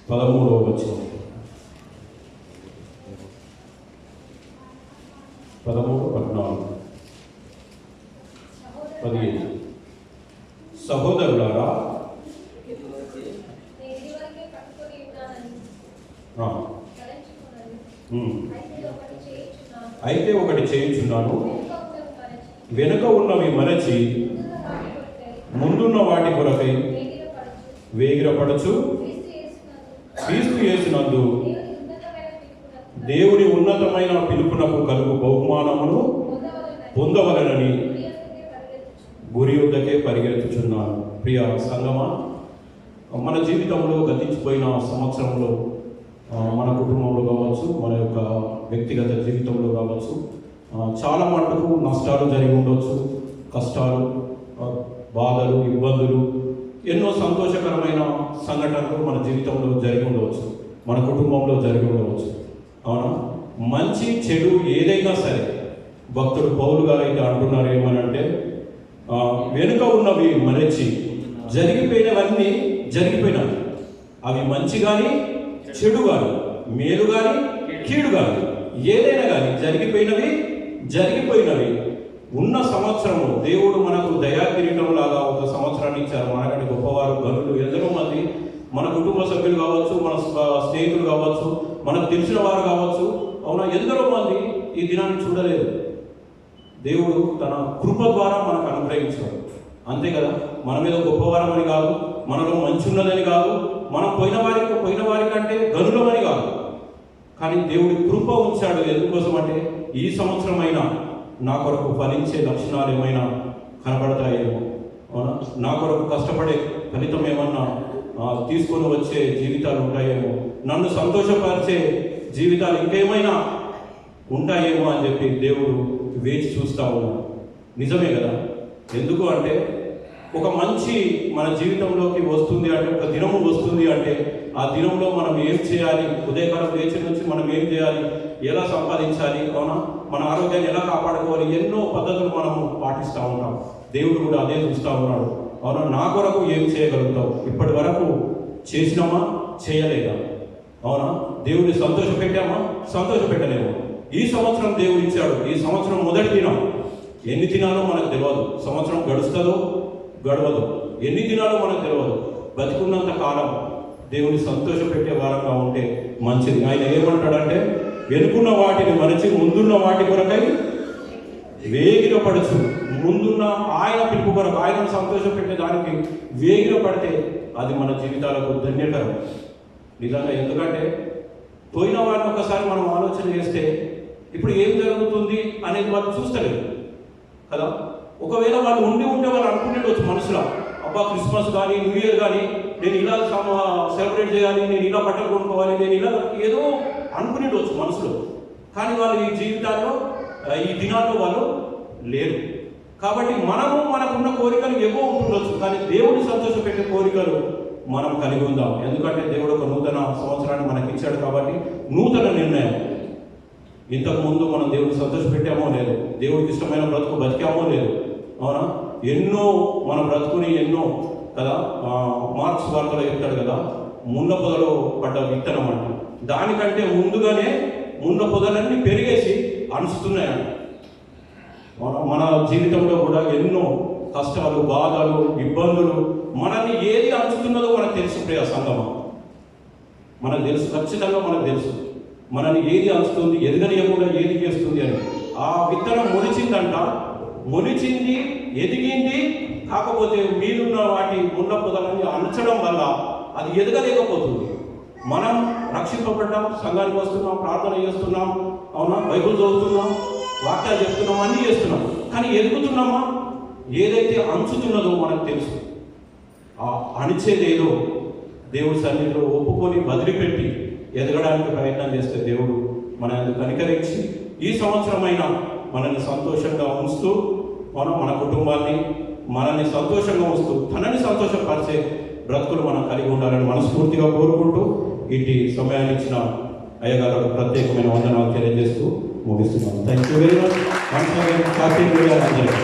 13వ వచనం. 13, 14, 15. సహోదరులారా, అయితే ఒకటి చేయుచున్నాను, వెనుక ఉన్నవి మరచి ముందున్న వాటి కొరకై వేగిరపడచు క్రీస్తు యేసునందు దేవుని ఉన్నతమైన పిలుపునకు కలుగు బహుమానమును పొందవలనని గురి యొద్దకే పరిగెత్తుచున్నాను. ప్రియ సంగమా, మన జీవితంలో గతించిపోయిన సంవత్సరంలో మన కుటుంబంలో కావచ్చు, మన యొక్క వ్యక్తిగత జీవితంలో కావచ్చు, చాలా మటుకు నష్టాలు జరిగి ఉండవచ్చు, కష్టాలు, బాధలు, ఇబ్బందులు, ఎన్నో సంతోషకరమైన సంఘటనలు మన జీవితంలో జరిగి ఉండవచ్చు, మన కుటుంబంలో జరిగి ఉండవచ్చు. అవునా? మంచి చెడు ఏదైనా సరే, భక్తుడు పౌలు గారు అయితే అంటున్నారు ఏమనంటే, వెనుక ఉన్నవి మరచి జరిగిపోయినవన్నీ జరిగిపోయినవి, అవి మంచి కానీ చెడు కానీ, మేలు కానీ కీడు కానీ, ఏదైనా కానీ జరిగిపోయినవి ఉన్న సంవత్సరము దేవుడు మనకు దయా కిరీటం లాగా ఒక సంవత్సరాన్ని ఇచ్చారు. మనకంటే గొప్పవారు, గనులు ఎందరో మంది మన కుటుంబ సభ్యులు కావచ్చు, మన స్నేహితులు కావచ్చు, మనకు తెలిసిన వారు కావచ్చు, అవునా, ఎందరో మంది ఈ దినాన్ని చూడలేదు. దేవుడు తన కృప ద్వారా మనకు అనుగ్రహించాడు, అంతే కదా. మన మీద గొప్పవారమని కాదు, మనలో మంచి ఉన్నదని కాదు, మనం పోయిన వారి కంటే గనులమని కాదు, కానీ దేవుడి కృప ఉంచాడు. ఎందుకోసం అంటే ఈ సంవత్సరమైనా నా కొరకు ఫలించే లక్షణాలు ఏమైనా కనబడతాయేమో, అవునా, నా కొరకు కష్టపడే ఫలితం ఏమన్నా తీసుకొని వచ్చే జీవితాలు ఉంటాయేమో, నన్ను సంతోషపరిచే జీవితాలు ఇంకేమైనా ఉంటాయేమో అని చెప్పి దేవుడు వేచి చూస్తూ ఉన్నాడు. నిజమే కదా. ఎందుకు అంటే ఒక మంచి మన జీవితంలోకి వస్తుంది అంటే, ఒక దినము వస్తుంది అంటే, ఆ దినంలో మనం ఏం చేయాలి, ఉదయకాలం లేచి నుంచి మనం ఏం చేయాలి, ఎలా సంపాదించాలి, అవునా, మన ఆరోగ్యాన్ని ఎలా కాపాడుకోవాలి, ఎన్నో పద్ధతులు మనము పాటిస్తూ ఉంటాం. దేవుడు కూడా అదే చూస్తూ ఉన్నాడు. అవునా, నా కొరకు ఏం చేయగలుగుతావు, ఇప్పటి వరకు చేసినామా, చేయలేదా, అవునా, దేవుడిని సంతోషపెట్టామా, సంతోషపెట్టలేము. ఈ సంవత్సరం దేవుడు ఇచ్చాడు. ఈ సంవత్సరం మొదటి దినం, ఎన్ని దినాలో మనకు తెలియదు, సంవత్సరం గడుస్తుందో గడవదు, ఎన్ని దినాలు మనకు తెలియదు. బతికున్నంత కాలం దేవుని సంతోషపెట్టే వారంగా ఉంటే మంచిది. ఆయన ఏమంటాడంటే, వెనుకున్న వాటిని మరచి ముందున్న వాటి కొరకై వేగిరపడచ్చు. ముందున్న ఆయన పిలుపు కొరకు, ఆయనను సంతోషపెట్టే దానికి వేగిరపడితే అది మన జీవితాలకు ధన్యకరం నిజంగా. ఎందుకంటే పోయిన వారిని ఒకసారి మనం ఆలోచన చేస్తే ఇప్పుడు ఏం జరుగుతుంది అనేది వాళ్ళు చూస్తలేరు కదా. ఒకవేళ వాళ్ళు ఉంటే వాళ్ళు అనుకునేటవచ్చు మనసులో, అబ్బా క్రిస్మస్ కానీ న్యూ ఇయర్ కానీ నేను ఇలా సెలబ్రేట్ చేయాలి, నేను ఇలా బట్టలు కొనుక్కోవాలి, నేను ఇలా ఏదో అనుకునేటవచ్చు మనసులో. కానీ వాళ్ళు ఈ జీవితాల్లో, ఈ దినాల్లో వాళ్ళు లేరు. కాబట్టి మనకున్న కోరికలు ఏవో ఉంటుండొచ్చు, కానీ దేవుడిని సంతోషపెట్టే కోరికలు మనం కలిగి ఉందాం. ఎందుకంటే దేవుడు ఒక నూతన సంవత్సరాన్ని మనకి ఇచ్చాడు కాబట్టి నూతన నిర్ణయం. ఇంతకుముందు మనం దేవుడిని సంతోషపెట్టామో లేదు, దేవుడికి ఇష్టమైన బ్రతుకు బతికామో లేదు, అవునా, ఎన్నో మన బ్రతుకుని ఎన్నో కదా. మార్క్స్ వార్తలో చెప్తాడు కదా, ముళ్ళ పొదలో పడ్డ విత్తనం అంట, దానికంటే ముందుగానే ముళ్ళ పొదలన్నీ పెరిగేసి అణుస్తున్నాయంట. మన జీవితంలో కూడా ఎన్నో కష్టాలు, బాధలు, ఇబ్బందులు, మనల్ని ఏది అంచుతున్నదో మనకు తెలుసు. ప్రియ సంగమం, మనకు తెలుసు, ఖచ్చితంగా మనకు తెలుసు మనల్ని ఏది అంచుతుంది, ఎదగనియకుండా ఏది చేస్తుంది అని. ఆ విత్తనం మొలిచింది, ఎదిగింది. కాకపోతే మీరున్న వాటి ముళ్ళ పొదలన్నీ అంచడం వల్ల అది ఎదగలేకపోతుంది. మనం రక్షింపబడ్డాం, సంఘానికి వస్తున్నాం, ప్రార్థన చేస్తున్నాం, అవునా, బైబిల్ చదువుతున్నాం, వాక్యాలు చెప్తున్నాం, అన్నీ చేస్తున్నాం, కానీ ఎదుగుతున్నామా? ఏదైతే అంచుతున్నదో మనకు తెలుసు. ఆ అణిచేదేదో దేవుడి సన్నిధిలో ఒప్పుకొని వదిలిపెట్టి ఎదగడానికి ప్రయత్నం చేస్తే దేవుడు మనల్ని కనికరించి ఈ సంవత్సరమైనా మనల్ని సంతోషంగా ఉంచుతూ, మన కుటుంబాన్ని మనల్ని సంతోషంగా ఉంచుతూ తనని సంతోషపరిచే బ్రతుకులు మనం కలిగి ఉండాలని మనస్ఫూర్తిగా కోరుకుంటూ ఇటు సమయాన్ని ఇచ్చిన అయ్యగారు ప్రత్యేకమైన వందనాలు తెలియజేస్తూ ముగిస్తున్నాను. Thank you very much. Happy new year అందరికీ.